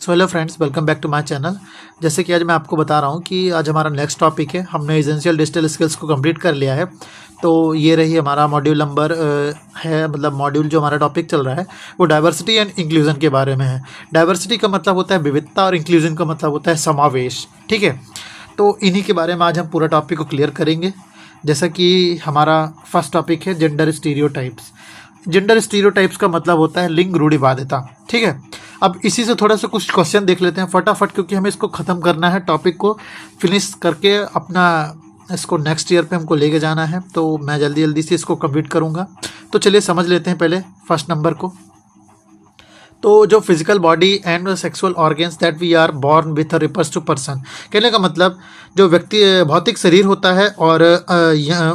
So hello friends, welcome back to my channel. जैसे कि आज मैं आपको बता रहा हूँ कि आज हमारा नेक्स्ट टॉपिक है। हमने एसेंशियल डिजिटल स्किल्स को कंप्लीट कर लिया है। तो ये रही हमारा मॉड्यूल नंबर है, मतलब मॉड्यूल जो हमारा टॉपिक चल रहा है वो डाइवर्सिटी एंड इंक्लूजन के बारे में है। डाइवर्सिटी का मतलब होता है विविधता और इंक्लूजन का मतलब होता है समावेश। ठीक है, तो इन्हीं के बारे में आज हम पूरा टॉपिक को क्लियर करेंगे। जैसा कि हमारा फर्स्ट टॉपिक है जेंडर स्टीरियोटाइप्स। जेंडर स्टीरियोटाइप्स का मतलब होता है लिंग रूढ़िवादिता। ठीक है, अब इसी से थोड़ा सा कुछ क्वेश्चन देख लेते हैं फटाफट, क्योंकि हमें इसको ख़त्म करना है, टॉपिक को फिनिश करके अपना इसको नेक्स्ट ईयर पे हमको लेके जाना है। तो मैं जल्दी जल्दी से इसको कंप्लीट करूँगा। तो चलिए समझ लेते हैं पहले फर्स्ट नंबर को। तो जो physical body and sexual organs that we are born with refers to person. कहने का मतलब जो व्यक्ति भौतिक शरीर होता है और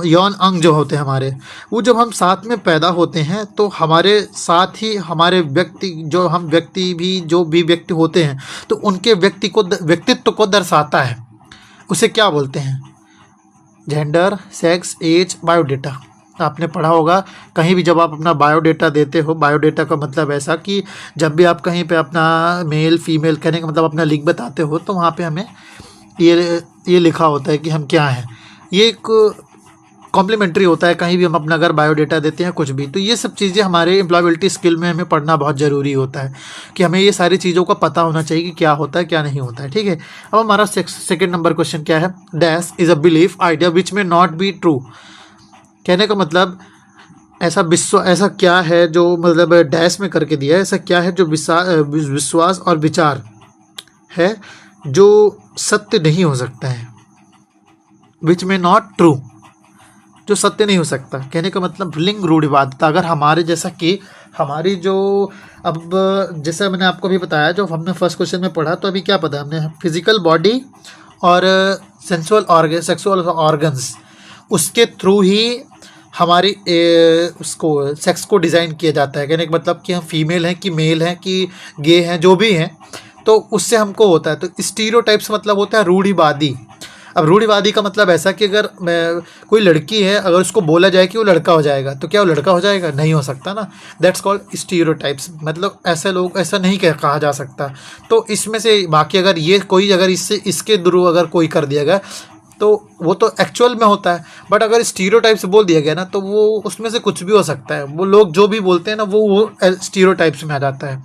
यौन अंग जो होते हैं हमारे, वो जब हम साथ में पैदा होते हैं तो हमारे साथ ही हमारे जो भी व्यक्ति होते हैं तो उनके व्यक्तित्व को दर्शाता है। उसे क्या बोलते हैं? Gender, sex, age, biodata. आपने पढ़ा होगा कहीं भी, जब आप अपना बायोडेटा देते हो, बायोडेटा का मतलब ऐसा कि जब भी आप कहीं पे अपना मेल फीमेल कहने का मतलब अपना लिंग बताते हो तो वहाँ पे हमें ये लिखा होता है कि हम क्या हैं। ये एक कॉम्प्लीमेंट्री होता है कहीं भी हम अपना अगर बायोडेटा देते हैं कुछ भी। तो ये सब चीज़ें हमारे एम्प्लॉयबिलिटी स्किल में हमें पढ़ना बहुत ज़रूरी होता है कि हमें ये सारी चीज़ों का पता होना चाहिए कि क्या होता है क्या नहीं होता है। ठीक है, अब हमारा सेकेंड नंबर क्वेश्चन क्या है? Dash is a belief idea which में नॉट बी ट्रू। कहने का मतलब ऐसा क्या है जो मतलब डैश में करके दिया है, ऐसा क्या है जो विश्वास और विचार है जो सत्य नहीं हो सकता है। विच में नॉट ट्रू, जो सत्य नहीं हो सकता। कहने का मतलब लिंग रूढ़िवादिता। अगर हमारे जैसा कि हमारी जो अब जैसा मैंने आपको भी बताया, जो हमने फर्स्ट क्वेश्चन में पढ़ा, तो अभी क्या पता हमने फिजिकल बॉडी और सेक्सुअल ऑर्गन्स, उसके थ्रू ही हमारी उसको सेक्स को डिज़ाइन किया जाता है। कहने का मतलब कि हम फीमेल हैं कि मेल हैं कि गे हैं, जो भी हैं, तो उससे हमको होता है। तो स्टीरियोटाइप्स मतलब होता है रूढ़िवादी। अब रूढ़िवादी का मतलब ऐसा कि अगर कोई लड़की है, अगर उसको बोला जाए कि वो लड़का हो जाएगा, तो क्या वो लड़का हो जाएगा? नहीं हो सकता ना। That's called stereotypes. मतलब ऐसे लोग ऐसा नहीं कहा जा सकता। तो इसमें से बाकी अगर ये कोई अगर इसके थ्रू अगर कोई कर दिया गया तो वो तो एक्चुअल में होता है। बट अगर स्टीरियोटाइप्स बोल दिया गया ना, तो वो उसमें से कुछ भी हो सकता है। वो लोग जो भी बोलते हैं ना, वो स्टीरियोटाइप्स में आ जाता है।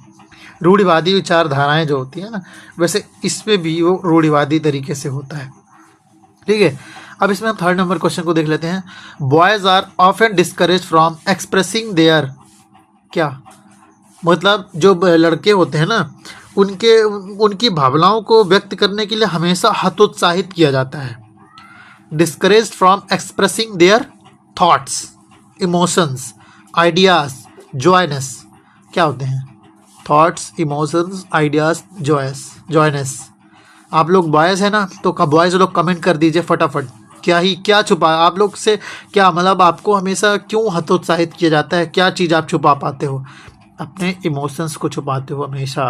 रूढ़िवादी विचारधाराएं जो होती है ना, वैसे इसमें भी वो रूढ़िवादी तरीके से होता है। ठीक है, अब इसमें हम थर्ड नंबर क्वेश्चन को देख लेते हैं। Boys are often discourage from expressing their. क्या मतलब जो लड़के होते हैं ना, उनकी भावनाओं को व्यक्त करने के लिए हमेशा हतोत्साहित किया जाता है। Discouraged from expressing their thoughts, emotions, ideas, joyness. क्या होते हैं? Thoughts, emotions, ideas, joyness. आप लोग बॉयज़ हैं ना, तो बॉयज़ लोग कमेंट कर दीजिए फटाफट। क्या छुपा आप लोग से? क्या मतलब आपको हमेशा क्यों हतोत्साहित किया जाता है? क्या चीज़ आप छुपा पाते हो? अपने इमोशंस को छुपाते हो हमेशा।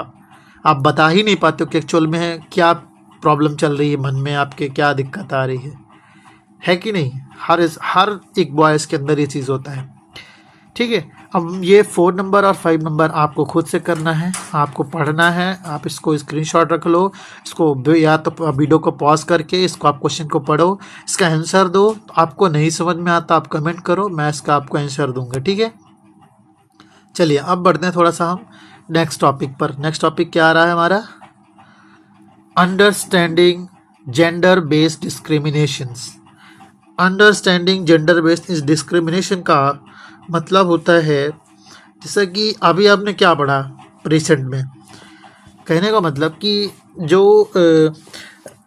आप बता ही नहीं पाते हो कि एक्चुअल में क्या प्रॉब्लम चल रही है मन में, आपके क्या दिक्कत आ रही है कि नहीं? हर एक बॉयज़ के अंदर ये चीज़ होता है। ठीक है, अब ये 4 नंबर और 5 नंबर आपको खुद से करना है, आपको पढ़ना है। आप इसको स्क्रीनशॉट रख लो, इसको या तो वीडियो को पॉज करके इसको आप क्वेश्चन को पढ़ो, इसका आंसर दो। आपको नहीं समझ में आता आप कमेंट करो, मैं इसका आपको आंसर दूंगा। ठीक है, चलिए अब बढ़ते हैं थोड़ा सा हम नेक्स्ट टॉपिक पर। नेक्स्ट टॉपिक क्या आ रहा है हमारा? Understanding gender based discriminations. Understanding gender based discrimination का मतलब होता है, जैसा कि अभी आपने क्या पढ़ा रिसेंट में। कहने का मतलब कि जो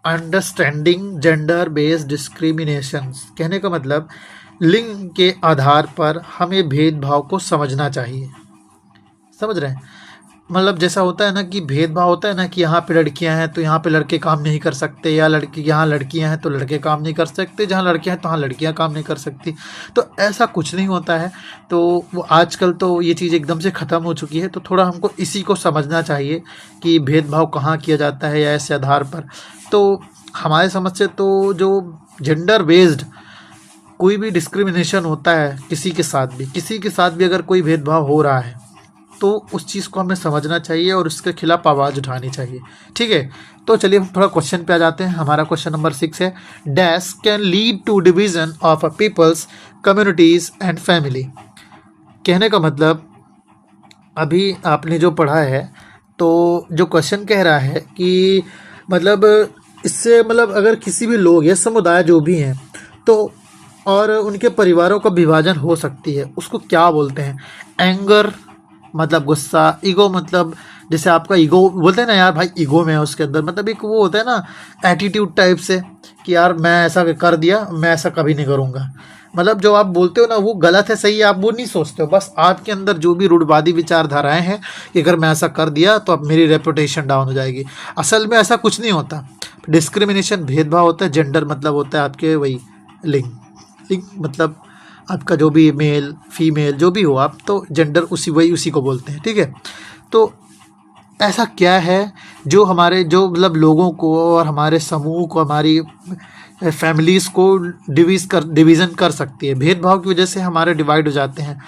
अंडरस्टैंडिंग जेंडर बेस्ड डिस्क्रिमिनेशंस, कहने का मतलब लिंग के आधार पर हमें भेदभाव को समझना चाहिए। समझ रहे हैं? मतलब जैसा होता है ना कि भेदभाव होता है ना कि यहाँ पे लड़कियाँ हैं तो यहाँ पे लड़के काम नहीं कर सकते, या यहाँ लड़कियाँ हैं तो लड़के काम नहीं कर सकते, जहाँ लड़कियाँ हैं तो वहाँ लड़कियाँ काम नहीं कर सकती। तो ऐसा कुछ नहीं होता है। तो वो आजकल तो ये चीज़ एकदम से ख़त्म हो चुकी है। तो थोड़ा हमको इसी को समझना चाहिए कि भेदभाव कहाँ किया जाता है या ऐसे आधार पर। तो हमारे समझ से तो जो जेंडर बेस्ड कोई भी डिस्क्रिमिनेशन होता है, किसी के साथ भी अगर कोई भेदभाव हो रहा है तो उस चीज़ को हमें समझना चाहिए और उसके खिलाफ आवाज़ उठानी चाहिए। ठीक है, तो चलिए हम थोड़ा क्वेश्चन पे आ जाते हैं। हमारा क्वेश्चन नंबर 6 है, dash can lead to division of a peoples communities and family. कहने का मतलब अभी आपने जो पढ़ा है, तो जो क्वेश्चन कह रहा है कि मतलब इससे मतलब अगर किसी भी लोग या समुदाय जो भी हैं तो और उनके परिवारों का विभाजन हो सकती है, उसको क्या बोलते हैं? एंगर मतलब गुस्सा, ईगो मतलब जैसे आपका ईगो बोलते हैं ना, यार भाई ईगो में है उसके अंदर, मतलब एक वो होता है ना एटीट्यूड टाइप से कि यार मैं ऐसा कर दिया, मैं ऐसा कभी नहीं करूँगा। मतलब जो आप बोलते हो ना वो गलत है, सही है, आप वो नहीं सोचते हो, बस आपके अंदर जो भी रूढ़वादी विचारधाराएं हैं कि अगर मैं ऐसा कर दिया तो अब मेरी रेपुटेशन डाउन हो जाएगी। असल में ऐसा कुछ नहीं होता। डिस्क्रिमिनेशन भेदभाव होता है। जेंडर मतलब होता है आपके वही लिंग, लिंग मतलब आपका जो भी मेल फीमेल जो भी हो आप, तो जेंडर उसी को बोलते हैं। ठीक है, तो ऐसा क्या है जो हमारे जो मतलब लोगों को और हमारे समूह को, हमारी फैमिलीज़ को डिवीज़न कर सकती है? भेदभाव की वजह से हमारे डिवाइड हो जाते हैं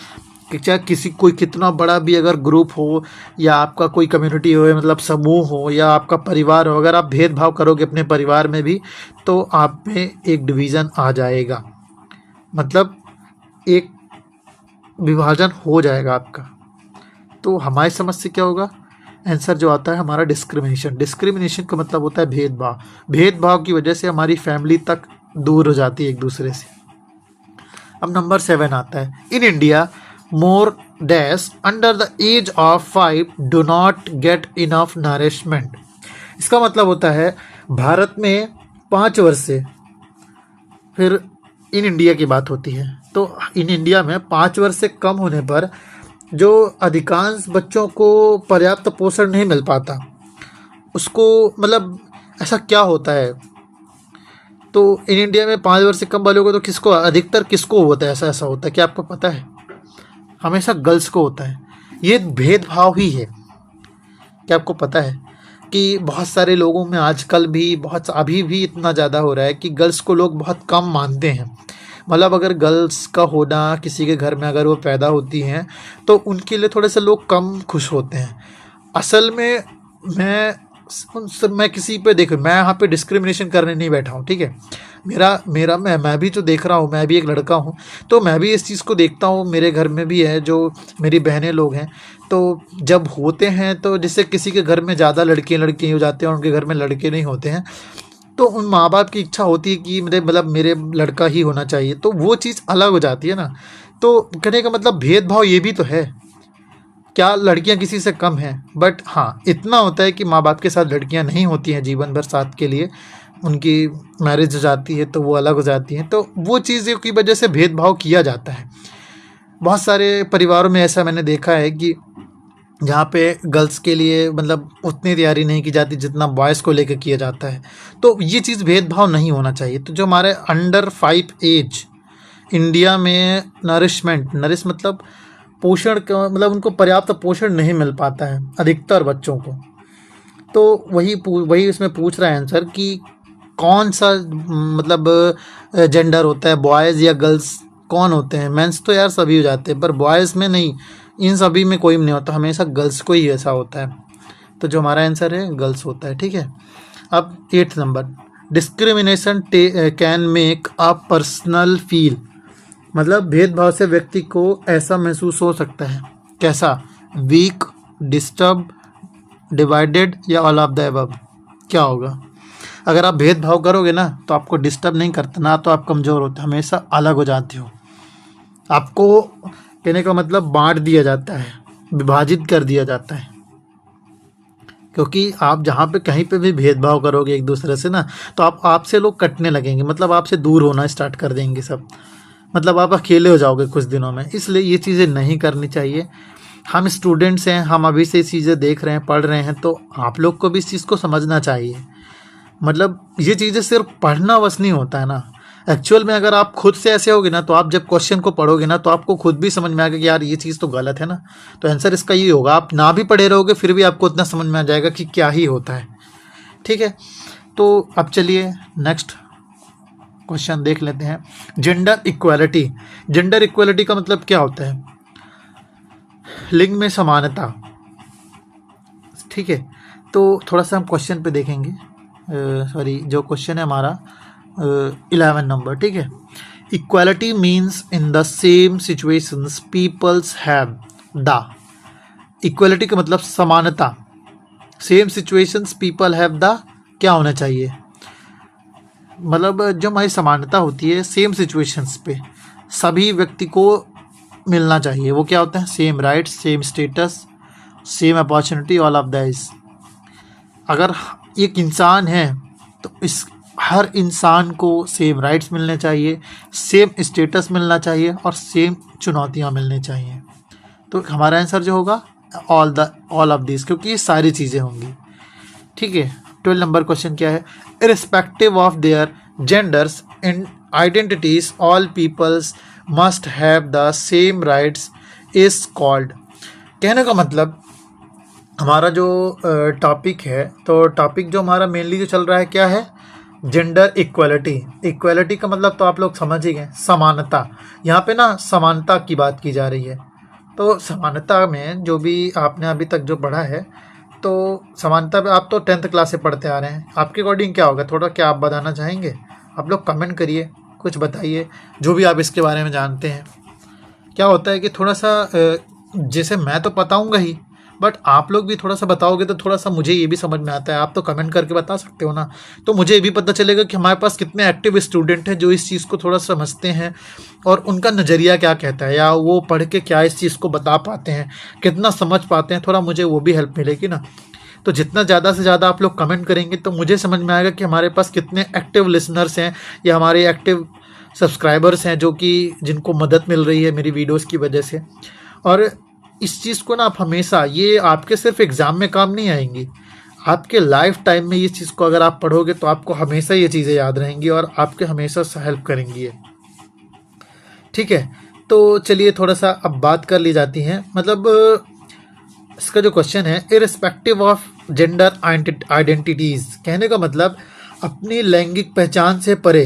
कि चाहे किसी कोई कितना बड़ा भी अगर ग्रुप हो या आपका कोई कम्युनिटी हो, मतलब समूह हो या आपका परिवार हो, अगर आप भेदभाव करोगे अपने परिवार में भी तो आप में एक डिवीज़न आ जाएगा, मतलब एक विभाजन हो जाएगा आपका। तो हमारी समझ से क्या होगा? आंसर जो आता है हमारा डिस्क्रिमिनेशन। डिस्क्रिमिनेशन का मतलब होता है भेदभाव। भेदभाव की वजह से हमारी फैमिली तक दूर हो जाती है एक दूसरे से। अब नंबर 7 आता है, in India more dash under the age of 5 do not get enough nourishment. इसका मतलब होता है भारत में 5 वर्ष से, फिर इन इंडिया की बात होती है, तो इन इंडिया में 5 वर्ष से कम होने पर जो अधिकांश बच्चों को पर्याप्त पोषण नहीं मिल पाता, उसको मतलब ऐसा क्या होता है? तो इन इंडिया में 5 वर्ष से कम वालों को तो किसको, अधिकतर किसको होता है? ऐसा होता है, क्या आपको पता है? हमेशा गर्ल्स को होता है। ये भेदभाव ही है। क्या आपको पता है कि बहुत सारे लोगों में आजकल भी अभी भी इतना ज़्यादा हो रहा है कि गर्ल्स को लोग बहुत कम मानते हैं। मतलब अगर गर्ल्स का होना किसी के घर में अगर वो पैदा होती हैं तो उनके लिए थोड़े से लोग कम खुश होते हैं। असल में मैं किसी पे देखो, मैं यहाँ पे डिस्क्रिमिनेशन करने नहीं बैठा हूँ। ठीक है, मैं भी जो देख रहा हूँ, मैं भी एक लड़का हूँ, तो मैं भी इस चीज़ को देखता हूँ। मेरे घर में भी है जो मेरी बहनें लोग हैं, तो जब होते हैं तो जैसे किसी के घर में ज़्यादा लड़के हो जाते हैं और उनके घर में लड़के नहीं होते हैं, तो उन माँ बाप की इच्छा होती है कि मेरे लड़का ही होना चाहिए, तो वो चीज़ अलग हो जाती है ना। तो कहने का मतलब भेदभाव ये भी तो है। क्या लड़कियां किसी से कम हैं? बट हाँ, इतना होता है कि माँ बाप के साथ लड़कियां नहीं होती हैं जीवन भर साथ के लिए, उनकी मैरिज हो जाती है तो वो अलग हो जाती हैं, तो वो चीज़ की वजह से भेदभाव किया जाता है। बहुत सारे परिवारों में ऐसा मैंने देखा है कि जहाँ पे गर्ल्स के लिए मतलब उतनी तैयारी नहीं की जाती जितना बॉयज़ को लेकर किया जाता है। तो ये चीज़ भेदभाव नहीं होना चाहिए। तो जो हमारे अंडर 5 एज इंडिया में नरिश मतलब पोषण का मतलब उनको पर्याप्त पोषण नहीं मिल पाता है अधिकतर बच्चों को। तो वही इसमें पूछ रहा है आंसर कि कौन सा मतलब जेंडर होता है, बॉयज़ या गर्ल्स कौन होते हैं? मेंस तो यार सभी हो जाते हैं, पर बॉयज़ में नहीं, इन सभी में कोई नहीं होता, हमेशा गर्ल्स को ही ऐसा होता है। तो जो हमारा आंसर है गर्ल्स होता है। ठीक है, अब 8 number, discrimination can make a personal feel. मतलब भेदभाव से व्यक्ति को ऐसा महसूस हो सकता है, कैसा? वीक, डिस्टर्ब, डिवाइडेड या ऑल ऑफ द अबव? क्या होगा? अगर आप भेदभाव करोगे ना तो आपको डिस्टर्ब नहीं करता ना, तो आप कमज़ोर होते, हमेशा अलग हो जाते हो। आपको कहने का मतलब बांट दिया जाता है, विभाजित कर दिया जाता है, क्योंकि आप जहाँ पे कहीं पे भी भेदभाव करोगे एक दूसरे से ना, तो आपसे लोग कटने लगेंगे, मतलब आपसे दूर होना स्टार्ट कर देंगे सब, मतलब आप अकेले हो जाओगे कुछ दिनों में। इसलिए ये चीज़ें नहीं करनी चाहिए। हम स्टूडेंट्स हैं, हम अभी से चीज़ें देख रहे हैं, पढ़ रहे हैं, तो आप लोग को भी इस चीज़ को समझना चाहिए। मतलब ये चीज़ें सिर्फ पढ़ना बस नहीं होता है ना, एक्चुअल में अगर आप खुद से ऐसे होगे ना, तो आप जब क्वेश्चन को पढ़ोगे ना तो आपको खुद भी समझ में आएगा कि यार ये चीज़ तो गलत है ना। तो आंसर इसका ये होगा, आप ना भी पढ़े रहोगे फिर भी आपको इतना समझ में आ जाएगा कि क्या ही होता है। ठीक है, तो अब चलिए नेक्स्ट क्वेश्चन देख लेते हैं। Gender equality. जेंडर इक्वालिटी का मतलब क्या होता है? लिंग में समानता, ठीक है। तो थोड़ा सा हम क्वेश्चन पे देखेंगे, सॉरी जो क्वेश्चन है हमारा 11 नंबर, ठीक है। Equality means in the same situations peoples have the, equality का मतलब समानता, same situations people have the क्या होना चाहिए, मतलब जो हमारी समानता होती है सेम सिचुएशंस पे सभी व्यक्ति को मिलना चाहिए, वो क्या होता है, same rights, same status, same opportunity, all of this. अगर एक इंसान है तो इस हर इंसान को सेम राइट्स मिलने चाहिए, सेम स्टेटस मिलना चाहिए और सेम चुनौतियां मिलनी चाहिए। तो हमारा आंसर जो होगा ऑल ऑफ दिस, क्योंकि ये सारी चीज़ें होंगी, ठीक है। 12 नंबर क्वेश्चन क्या है, irrespective of their genders and identities all peoples must have the same rights is called. कहने का मतलब हमारा जो टॉपिक है, तो टॉपिक जो हमारा मेनली जो चल रहा है क्या है, जेंडर इक्वालिटी। इक्वालिटी का मतलब तो आप लोग समझ ही गए, समानता। यहाँ पे ना समानता की बात की जा रही है। तो समानता में जो भी आपने अभी तक जो पढ़ा है, तो समानता पे आप तो 10th क्लास से पढ़ते आ रहे हैं, आपके अकॉर्डिंग क्या होगा, थोड़ा क्या आप बताना चाहेंगे? आप लोग कमेंट करिए, कुछ बताइए जो भी आप इसके बारे में जानते हैं। क्या होता है कि थोड़ा सा जैसे मैं तो बताऊंगा ही, बट आप लोग भी थोड़ा सा बताओगे तो थोड़ा सा मुझे ये भी समझ में आता है। आप तो कमेंट करके बता सकते हो ना, तो मुझे ये भी पता चलेगा कि हमारे पास कितने एक्टिव स्टूडेंट हैं जो इस चीज़ को थोड़ा समझते हैं और उनका नज़रिया क्या कहता है, या वो पढ़ के क्या इस चीज़ को बता पाते हैं, कितना समझ पाते हैं, थोड़ा मुझे वो भी हेल्प मिलेगी ना। तो जितना ज़्यादा से ज़्यादा आप लोग कमेंट करेंगे तो मुझे समझ में आएगा कि हमारे पास कितने एक्टिव लिसनर्स हैं या हमारे एक्टिव सब्सक्राइबर्स हैं जो कि जिनको मदद मिल रही है मेरी वीडियोस की वजह से। और इस चीज़ को ना आप हमेशा, ये आपके सिर्फ एग्ज़ाम में काम नहीं आएंगी, आपके लाइफ टाइम में ये चीज़ को अगर आप पढ़ोगे तो आपको हमेशा ये चीज़ें याद रहेंगी और आपके हमेशा हेल्प करेंगी ये, ठीक है। तो चलिए थोड़ा सा अब बात कर ली जाती है, मतलब इसका जो क्वेश्चन है, इररिस्पेक्टिव ऑफ जेंडर आइडेंटिटीज, कहने का मतलब अपनी लैंगिक पहचान से परे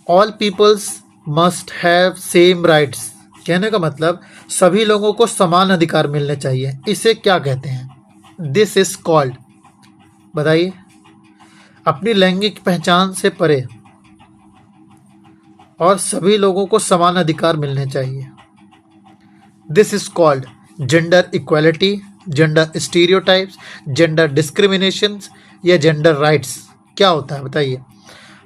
all peoples must have same rights, कहने का मतलब सभी लोगों को समान अधिकार मिलने चाहिए। इसे क्या कहते हैं? दिस इज कॉल्ड, बताइए। अपनी लैंगिक पहचान से परे और सभी लोगों को समान अधिकार मिलने चाहिए, this is called gender equality, gender stereotypes, gender discrimination या जेंडर राइट्स। क्या होता है बताइए।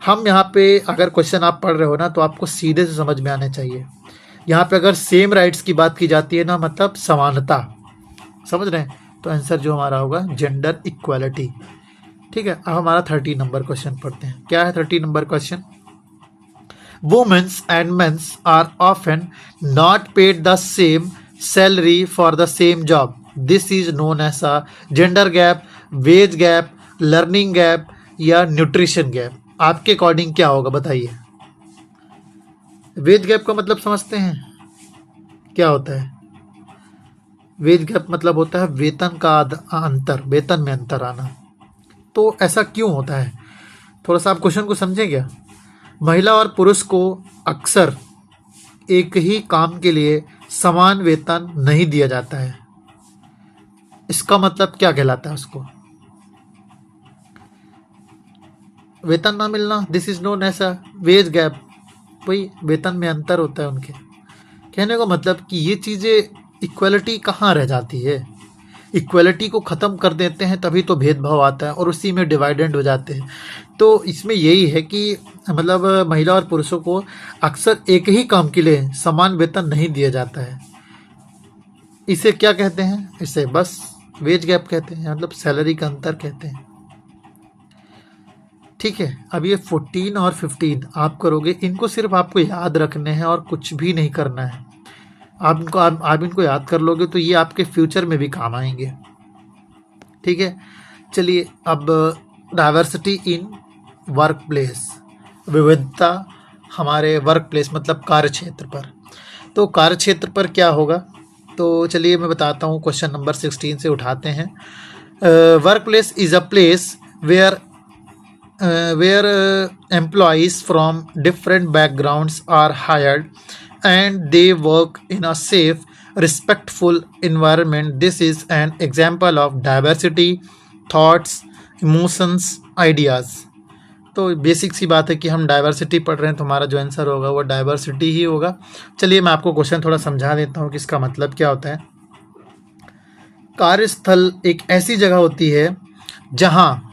हम यहाँ पे अगर क्वेश्चन आप पढ़ रहे हो ना तो आपको सीधे से समझ में आने चाहिए। यहाँ पे अगर सेम राइट्स की बात की जाती है ना, मतलब समानता, समझ रहे हैं, तो आंसर जो हमारा होगा जेंडर इक्वालिटी, ठीक है। अब हमारा 30 नंबर क्वेश्चन पढ़ते हैं। क्या है 30 number question? Womens and mens are often not paid the same salary for the same job, this is known as a gender gap, wage gap, learning gap या nutrition gap. आपके according क्या होगा बताइए। Veg gap का मतलब समझते हैं क्या होता है? वेज गैप मतलब होता है वेतन का अंतर, वेतन में अंतर आना। तो ऐसा क्यों होता है, थोड़ा सा आप क्वेश्चन को समझें क्या। महिला और पुरुष को अक्सर एक ही काम के लिए समान वेतन नहीं दिया जाता है। इसका मतलब क्या कहलाता है उसको? वेतन ना मिलना, this is known as a wage gap, वही वेतन में अंतर होता है उनके। कहने का मतलब कि ये चीज़ें, इक्वलिटी कहाँ रह जाती है? इक्वलिटी को ख़त्म कर देते हैं तभी तो भेदभाव आता है और उसी में डिवाइडेंड हो जाते हैं। तो इसमें यही है कि मतलब महिला और पुरुषों को अक्सर एक ही काम के लिए समान वेतन नहीं दिया जाता है। इसे क्या कहते हैं? इसे बस वेज गैप कहते हैं, मतलब सैलरी का अंतर कहते हैं, ठीक है। अब ये 14 और 15 आप करोगे, इनको सिर्फ आपको याद रखने हैं और कुछ भी नहीं करना है। आप इनको याद कर लोगे तो ये आपके फ्यूचर में भी काम आएंगे, ठीक है। चलिए अब डाइवर्सिटी इन वर्क प्लेस, विविधता हमारे वर्क प्लेस मतलब कार्य क्षेत्र पर। तो कार्य क्षेत्र पर क्या होगा, तो चलिए मैं बताता हूँ। क्वेश्चन नंबर 16 से उठाते हैं। Work place is a place where employees from different backgrounds are hired and they work in a safe, respectful environment. This is an example of diversity, thoughts, emotions, ideas. तो basic सी बात है कि हम diversity पढ़ रहे हैं तो हमारा जो आंसर होगा वो डाइवर्सिटी ही होगा। चलिए मैं आपको क्वेश्चन थोड़ा समझा देता हूँ कि इसका मतलब क्या होता है। कार्यस्थल एक ऐसी जगह होती है जहाँ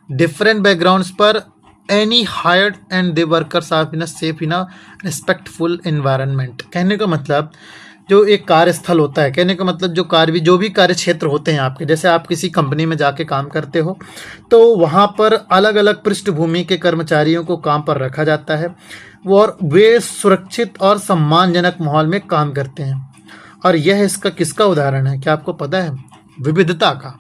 डिफरेंट बैकग्राउंड्स पर any hired and they workers are in a safe in a respectful environment. कहने का मतलब जो एक कार्यस्थल होता है, कहने का मतलब जो भी कार्य क्षेत्र होते हैं आपके, जैसे आप किसी कंपनी में जाके काम करते हो तो वहाँ पर अलग अलग पृष्ठभूमि के कर्मचारियों को काम पर रखा जाता है और वे सुरक्षित और सम्मानजनक माहौल में काम करते हैं। और यह इसका किसका उदाहरण है, क्या आपको पता है? विविधता का।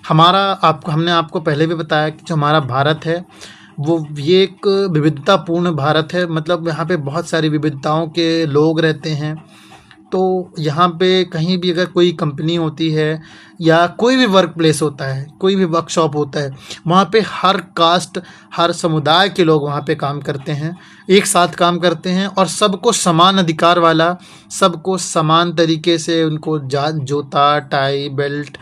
हमने आपको पहले भी बताया कि जो हमारा भारत है वो ये एक विविधतापूर्ण भारत है। मतलब यहाँ पे बहुत सारी विविधताओं के लोग रहते हैं। तो यहाँ पे कहीं भी अगर कोई कंपनी होती है या कोई भी वर्क प्लेस होता है, कोई भी वर्कशॉप होता है, वहाँ पे हर कास्ट, हर समुदाय के लोग वहाँ पे काम करते हैं, एक साथ काम करते हैं और सबको समान अधिकार वाला, सबको समान तरीके से उनको जूता, टाई, बेल्ट,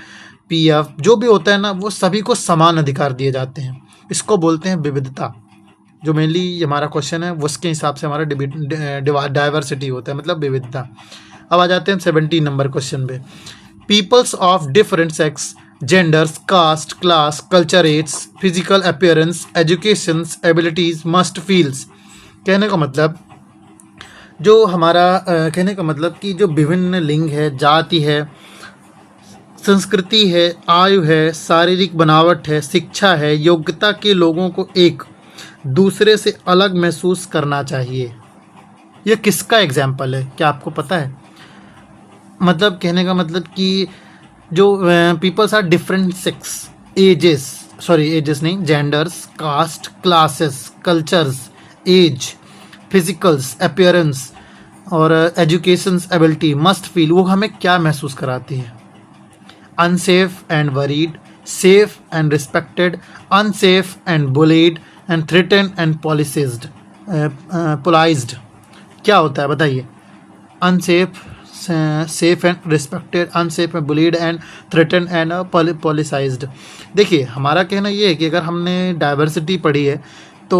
पीएफ जो भी होता है ना, वो सभी को समान अधिकार दिए जाते हैं। इसको बोलते हैं विविधता। जो मेनली हमारा क्वेश्चन है उसके हिसाब से हमारा डाइवर्सिटी होता है, मतलब विविधता। अब आ जाते हैं 17 नंबर क्वेश्चन पे। Peoples of different sex, genders, caste, class, culture, age, physical appearance, educations, abilities must feels. कहने का मतलब जो हमारा कहने का मतलब कि जो विभिन्न लिंग है, जाति है, संस्कृति है, आयु है, शारीरिक बनावट है, शिक्षा है, योग्यता के लोगों को एक दूसरे से अलग महसूस करना चाहिए। यह किसका एग्जाम्पल है, क्या आपको पता है? मतलब कहने का मतलब कि जो peoples are different sex, ages नहीं, genders, caste, classes, cultures, age, physicals, appearance और एजुकेशंस, एबिलिटी मस्ट फील, वो हमें क्या महसूस कराती है? Unsafe and worried, safe and respected, unsafe and bullied and threaten and polarised. क्या होता है बताइए? Unsafe, safe and respected, unsafe and bullied and threaten and politicised. देखिए हमारा कहना ये है कि अगर हमने डाइवर्सिटी पढ़ी है तो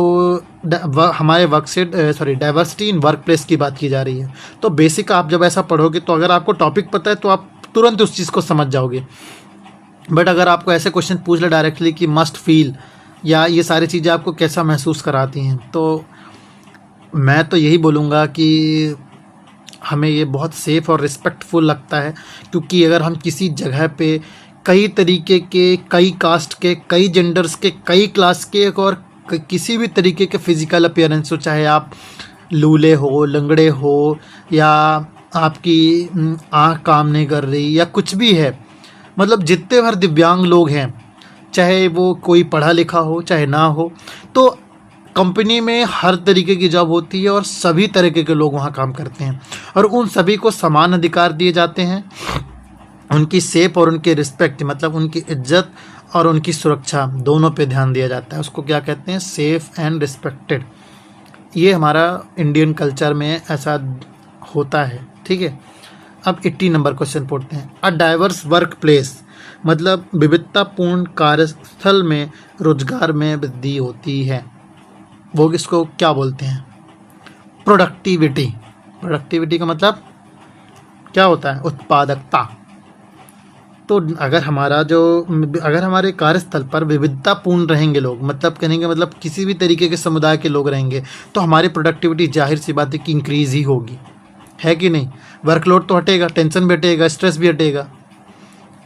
हमारे डाइवर्सिटी इन वर्क प्लेस की बात की जा रही है। तो बेसिक आप जब ऐसा पढ़ोगे तो अगर आपको टॉपिक पता है तो आप तुरंत उस चीज़ को समझ जाओगे। बट अगर आपको ऐसे क्वेश्चन पूछ ले डायरेक्टली कि मस्ट फील या ये सारी चीज़ें आपको कैसा महसूस कराती हैं, तो मैं तो यही बोलूँगा कि हमें ये बहुत सेफ़ और रिस्पेक्टफुल लगता है। क्योंकि अगर हम किसी जगह पे कई तरीके के, कई कास्ट के, कई जेंडर्स के, कई क्लास के और किसी भी तरीके के फिज़िकल अपीयरेंस हो, चाहे आप लूले हो, लंगड़े हो या आपकी आँख काम नहीं कर रही या कुछ भी है, मतलब जितने भर दिव्यांग लोग हैं, चाहे वो कोई पढ़ा लिखा हो चाहे ना हो, तो कंपनी में हर तरीके की जॉब होती है और सभी तरीके के लोग वहाँ काम करते हैं और उन सभी को समान अधिकार दिए जाते हैं। उनकी सेफ और उनकी रिस्पेक्ट, मतलब उनकी इज्जत और उनकी सुरक्षा दोनों पे ध्यान दिया जाता है। उसको क्या कहते हैं? Safe and respected. ये हमारा इंडियन कल्चर में ऐसा होता है, ठीक है। अब 80 नंबर क्वेश्चन पढ़ते हैं। अ डाइवर्स वर्क प्लेस, मतलब विविधतापूर्ण कार्यस्थल में रोजगार में वृद्धि होती है। वो इसको क्या बोलते हैं? प्रोडक्टिविटी। प्रोडक्टिविटी का मतलब क्या होता है? उत्पादकता। तो अगर हमारे कार्यस्थल पर विविधतापूर्ण रहेंगे लोग, मतलब कहने का मतलब किसी भी तरीके के समुदाय के लोग रहेंगे, तो हमारी प्रोडक्टिविटी जाहिर सी बात है कि इंक्रीज़ ही होगी, है कि नहीं? वर्कलोड तो हटेगा, टेंशन भी हटेगा, स्ट्रेस भी हटेगा।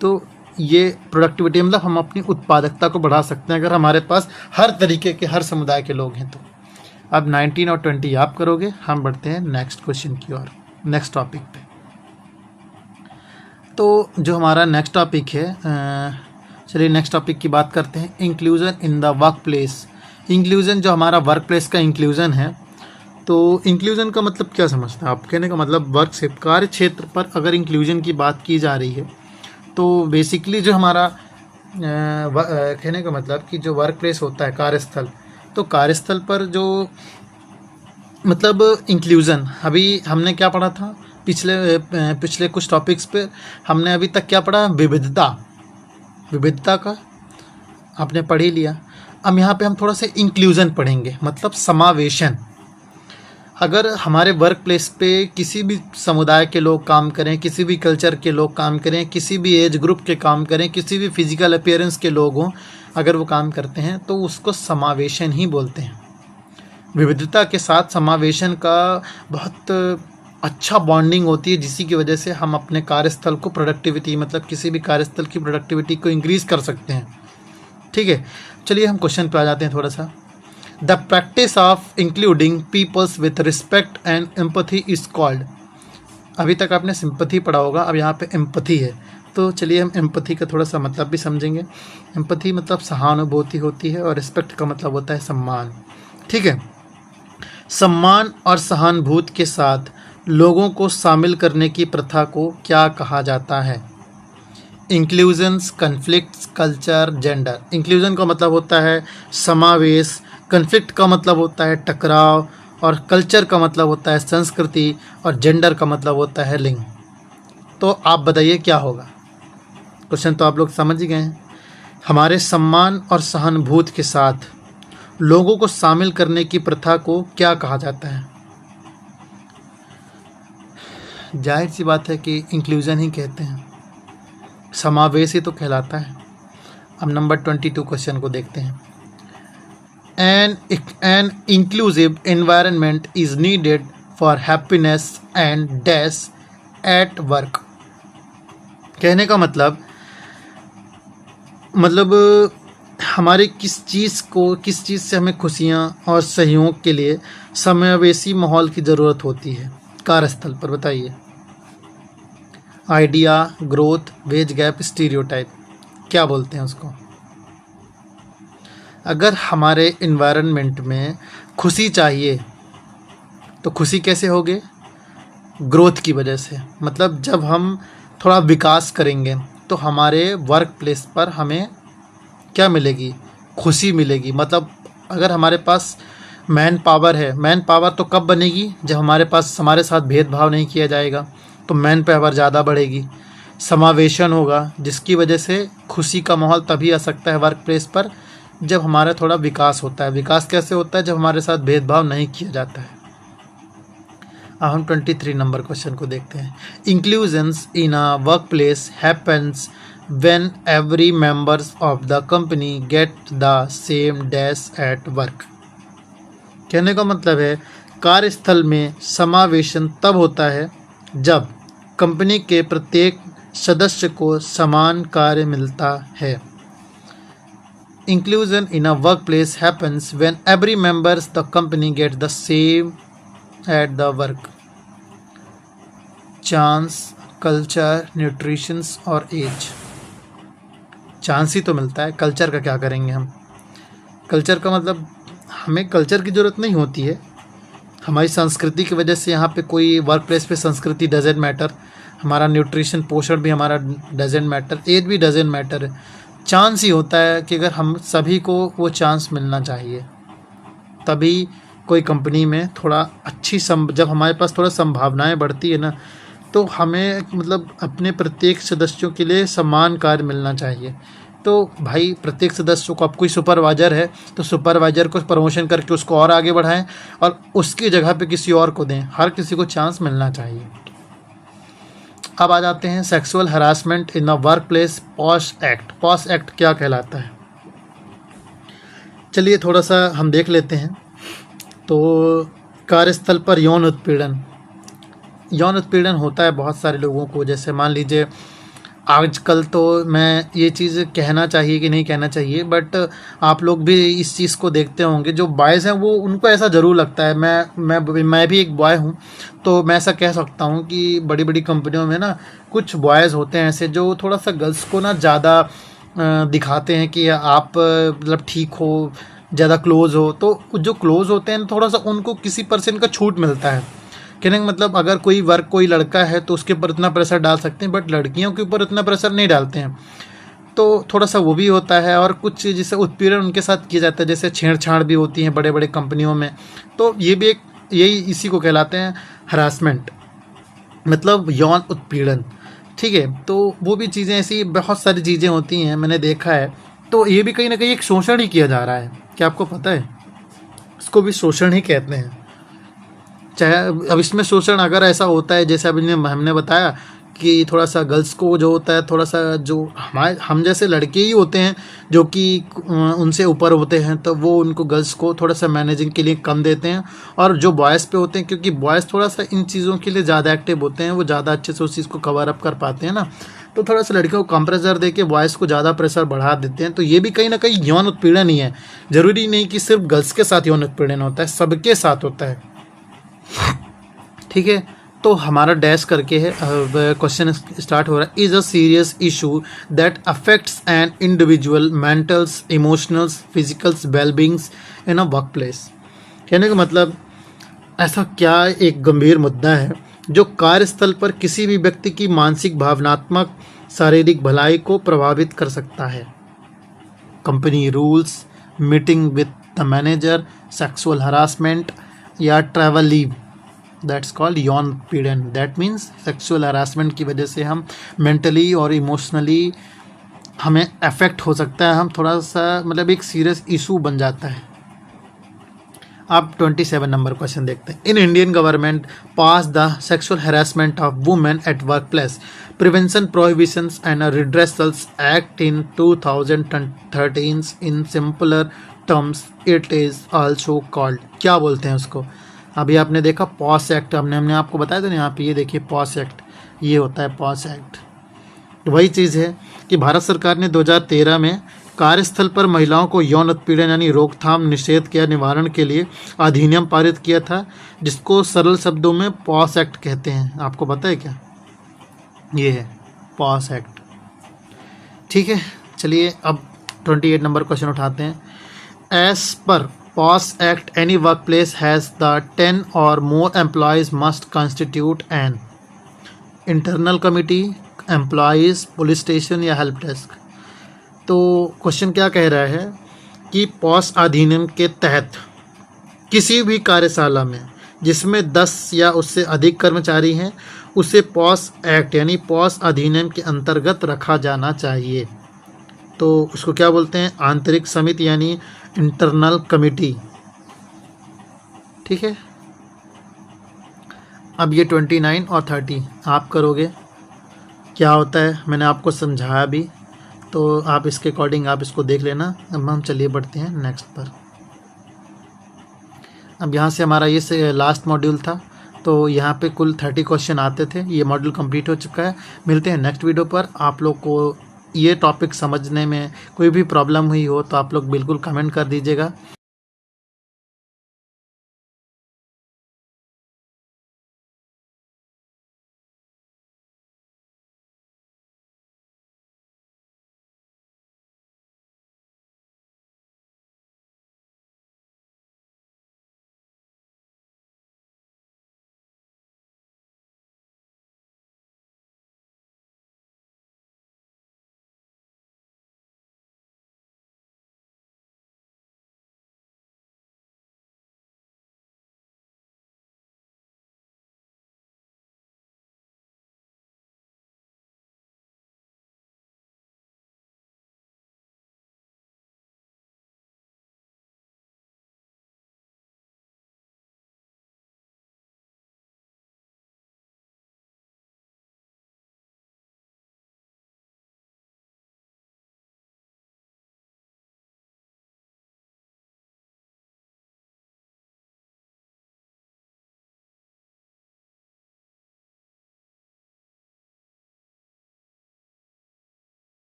तो ये प्रोडक्टिविटी मतलब हम अपनी उत्पादकता को बढ़ा सकते हैं अगर हमारे पास हर तरीके के, हर समुदाय के लोग हैं तो। अब 19 और 20 आप करोगे, हम बढ़ते हैं नेक्स्ट क्वेश्चन की ओर, नेक्स्ट टॉपिक पे। तो जो हमारा नेक्स्ट टॉपिक है, चलिए नेक्स्ट टॉपिक की बात करते हैं। Inclusion in the work place. Inclusion, जो हमारा वर्क प्लेस का इंक्लूजन है, तो इंक्लूजन का मतलब क्या समझते हैं आप? कहने का मतलब वर्क से कार्य क्षेत्र पर अगर इंक्लूजन की बात की जा रही है तो बेसिकली जो हमारा कहने का मतलब कि जो वर्क प्लेस होता है, कार्यस्थल, तो कार्यस्थल पर जो मतलब इंक्लूज़न, अभी हमने क्या पढ़ा था पिछले कुछ टॉपिक्स पे, हमने अभी तक क्या पढ़ा, विविधता का आपने पढ़ ही लिया। अब यहाँ पे हम थोड़ा सा इंक्लूज़न पढ़ेंगे, मतलब समावेशन। अगर हमारे वर्क प्लेस पे किसी भी समुदाय के लोग काम करें, किसी भी कल्चर के लोग काम करें, किसी भी एज ग्रुप के काम करें, किसी भी फिजिकल अपीयरेंस के लोग हों, अगर वो काम करते हैं तो उसको समावेशन ही बोलते हैं। विविधता के साथ समावेशन का बहुत अच्छा बॉन्डिंग होती है, जिसी की वजह से हम अपने कार्यस्थल को प्रोडक्टिविटी, मतलब किसी भी कार्यस्थल की प्रोडक्टिविटी को इंक्रीज़ कर सकते हैं। ठीक है, चलिए हम क्वेश्चन पे आ जाते हैं थोड़ा सा। The practice of including peoples with respect and empathy is called. अभी तक आपने सिंपैथी पढ़ा होगा, अब यहाँ पे एम्पैथी है, तो चलिए हम एम्पैथी का थोड़ा सा मतलब भी समझेंगे। एम्पैथी मतलब सहानुभूति होती है, और रिस्पेक्ट का मतलब होता है सम्मान। ठीक है, सम्मान और सहानुभूति के साथ लोगों को शामिल करने की प्रथा को क्या कहा जाता है? Inclusions, conflicts, culture, gender. Inclusion का मतलब होता है समावेश, कन्फ्लिक्ट का मतलब होता है टकराव, और कल्चर का मतलब होता है संस्कृति, और जेंडर का मतलब होता है लिंग। तो आप बताइए क्या होगा? क्वेश्चन तो आप लोग समझ ही गए हैं। हमारे सम्मान और सहानुभूति के साथ लोगों को शामिल करने की प्रथा को क्या कहा जाता है? जाहिर सी बात है कि इंक्लूजन ही कहते हैं, समावेश ही तो कहलाता है। अब नंबर 22 क्वेश्चन को देखते हैं। An inclusive environment is needed for happiness and dash at work। कहने का मतलब हमारे किस चीज़ से हमें खुशियाँ और सहयोग के लिए समावेशी माहौल की ज़रूरत होती है कार्यस्थल पर, बताइए। Idea, growth, veg gap, stereotype, क्या बोलते हैं उसको? अगर हमारे इन्वायरमेंट में खुशी चाहिए तो खुशी कैसे होगी? ग्रोथ की वजह से। मतलब जब हम थोड़ा विकास करेंगे तो हमारे वर्क प्लेस पर हमें क्या मिलेगी? खुशी मिलेगी। मतलब अगर हमारे पास मैन पावर है, मैन पावर तो कब बनेगी? जब हमारे साथ भेदभाव नहीं किया जाएगा, तो मैन पावर ज़्यादा बढ़ेगी, समावेशन होगा, जिसकी वजह से खुशी का माहौल तभी आ सकता है वर्क प्लेस पर जब हमारा थोड़ा विकास होता है। विकास कैसे होता है? जब हमारे साथ भेदभाव नहीं किया जाता है। अब हम 23 नंबर क्वेश्चन को देखते हैं। Inclusions in a work place happens when every members of the company get the same dash at work. कहने का मतलब है कार्यस्थल में समावेशन तब होता है जब कंपनी के प्रत्येक सदस्य को समान कार्य मिलता है। Inclusion in a workplace happens when every members the company get the same at the work. Chance, culture, nutritions और एज। चांस ही तो मिलता है, कल्चर का क्या करेंगे हम? कल्चर का मतलब हमें कल्चर की ज़रूरत नहीं होती है, हमारी संस्कृति की वजह से यहाँ पे कोई वर्क प्लेस पे संस्कृति डजेंट मैटर, हमारा न्यूट्रिशन पोषण भी हमारा डजेंट मैटर, एज भी डजेंट मैटर। चांस ही होता है कि अगर हम सभी को वो चांस मिलना चाहिए, तभी कोई कंपनी में थोड़ा अच्छी जब हमारे पास थोड़ा संभावनाएं बढ़ती है ना, तो हमें मतलब अपने प्रत्येक सदस्यों के लिए समान कार्य मिलना चाहिए। तो भाई प्रत्येक सदस्य को, अब कोई सुपरवाइज़र है तो सुपरवाइज़र को प्रमोशन करके उसको और आगे बढ़ाएं और उसकी जगह पे किसी और को दें। हर किसी को चांस मिलना चाहिए। अब आ जाते हैं sexual harassment in the work place, posh act. Posh act क्या कहलाता है? चलिए थोड़ा सा हम देख लेते हैं। तो कार्यस्थल पर यौन उत्पीड़न होता है बहुत सारे लोगों को। जैसे मान लीजिए आजकल, तो मैं ये चीज़ कहना चाहिए कि नहीं कहना चाहिए, बट आप लोग भी इस चीज़ को देखते होंगे। जो बॉयज़ हैं वो, उनको ऐसा ज़रूर लगता है। मैं भी एक बॉय हूँ, तो मैं ऐसा कह सकता हूँ कि बड़ी बड़ी कंपनियों में ना कुछ बॉयज़ होते हैं ऐसे जो थोड़ा सा गर्ल्स को ना ज़्यादा दिखाते हैं कि आप मतलब ठीक हो, ज़्यादा क्लोज़ हो। तो जो क्लोज़ होते हैं थोड़ा सा उनको किसी % का छूट मिलता है। कहने का मतलब अगर कोई लड़का है तो उसके ऊपर इतना प्रेशर डाल सकते हैं, बट लड़कियों के ऊपर इतना प्रेशर नहीं डालते हैं। तो थोड़ा सा वो भी होता है। और कुछ जिससे उत्पीड़न उनके साथ किया जाता है, जैसे छेड़छाड़ भी होती हैं बड़े बड़े कंपनियों में। तो ये भी एक यही इसी को कहलाते हैं हरासमेंट, मतलब यौन उत्पीड़न। ठीक है, तो वो भी चीज़ें ऐसी बहुत सारी चीज़ें होती हैं, मैंने देखा है। तो ये भी कहीं ना कहीं एक शोषण ही किया जा रहा है, क्या आपको पता है? इसको भी शोषण ही कहते हैं। चाहे अब इसमें शोषण अगर ऐसा होता है जैसे अभी हमने बताया कि थोड़ा सा गर्ल्स को जो होता है, थोड़ा सा जो हम जैसे लड़के ही होते हैं जो कि उनसे ऊपर होते हैं, तो वो उनको गर्ल्स को थोड़ा सा मैनेजिंग के लिए कम देते हैं। और जो बॉयज़ पे होते हैं, क्योंकि बॉयज़ थोड़ा सा इन चीज़ों के लिए ज़्यादा एक्टिव होते हैं, वो ज़्यादा अच्छे से उस चीज़ को कवर अप कर पाते हैं ना, तो थोड़ा सा लड़कियों को कम प्रेशर दे के बॉयज़ को ज़्यादा प्रेशर बढ़ा देते हैं। तो ये भी कहीं ना कहीं यौन उत्पीड़न ही है। ज़रूरी नहीं कि सिर्फ गर्ल्स के साथ यौन उत्पीड़न होता है, सबके साथ होता है। ठीक है, तो हमारा डैश करके है क्वेश्चन स्टार्ट हो रहा है। Is a serious issue that affects an individual mentals, emotionals, physicals wellbeings in a work place. कहने का मतलब ऐसा क्या एक गंभीर मुद्दा है जो कार्यस्थल पर किसी भी व्यक्ति की मानसिक, भावनात्मक, शारीरिक भलाई को प्रभावित कर सकता है। Company rules, meeting with the manager, sexual harassment या ट्रैवल लीव, दैट्स कॉल्ड यौन पीड़न। दैट मीन्स सेक्सुअल हरासमेंट की वजह से हम मेंटली और इमोशनली हमें अफेक्ट हो सकता है, हम थोड़ा सा मतलब एक सीरियस इशू बन जाता है। अब 27 नंबर क्वेश्चन देखते हैं। In Indian government pass the sexual harassment of women at work place prevention prohibitions and redressals act in 2013 in simpler terms it is also called, क्या बोलते हैं उसको? अभी आपने देखा पॉस एक्ट, हमने आपको बताया था ना, यहाँ पे ये देखिए पॉस एक्ट, ये होता है पॉस एक्ट। वही चीज़ है कि भारत सरकार ने 2013 में कार्यस्थल पर महिलाओं को यौन उत्पीड़न यानी रोकथाम, निषेध या निवारण के लिए अधिनियम पारित किया था, जिसको सरल शब्दों में पॉस एक्ट कहते हैं। आपको पता है क्या? ये है पॉस एक्ट। ठीक है, चलिए अब 28 नंबर क्वेश्चन उठाते हैं। As per POS Act, any workplace has the 10 or more employees must constitute an internal committee, employees, police station या help desk। तो क्वेश्चन क्या कह रहा है कि POS अधिनियम के तहत किसी भी कार्यशाला में जिसमें 10 या उससे अधिक कर्मचारी हैं उसे POS Act यानी POS अधिनियम के अंतर्गत रखा जाना चाहिए। तो उसको क्या बोलते हैं? आंतरिक समिति यानी इंटरनल कमिटी। ठीक है, अब ये 29 और 30 आप करोगे, क्या होता है मैंने आपको समझाया भी, तो आप इसके अकॉर्डिंग आप इसको देख लेना। अब हम चलिए बढ़ते हैं नेक्स्ट पर। अब यहाँ से हमारा ये लास्ट मॉड्यूल था, तो यहाँ पे कुल 30 क्वेश्चन आते थे। ये मॉड्यूल कंप्लीट हो चुका है। मिलते हैं नेक्स्ट वीडियो पर। आप लोग को ये टॉपिक समझने में कोई भी प्रॉब्लम हुई हो तो आप लोग बिल्कुल कमेंट कर दीजिएगा।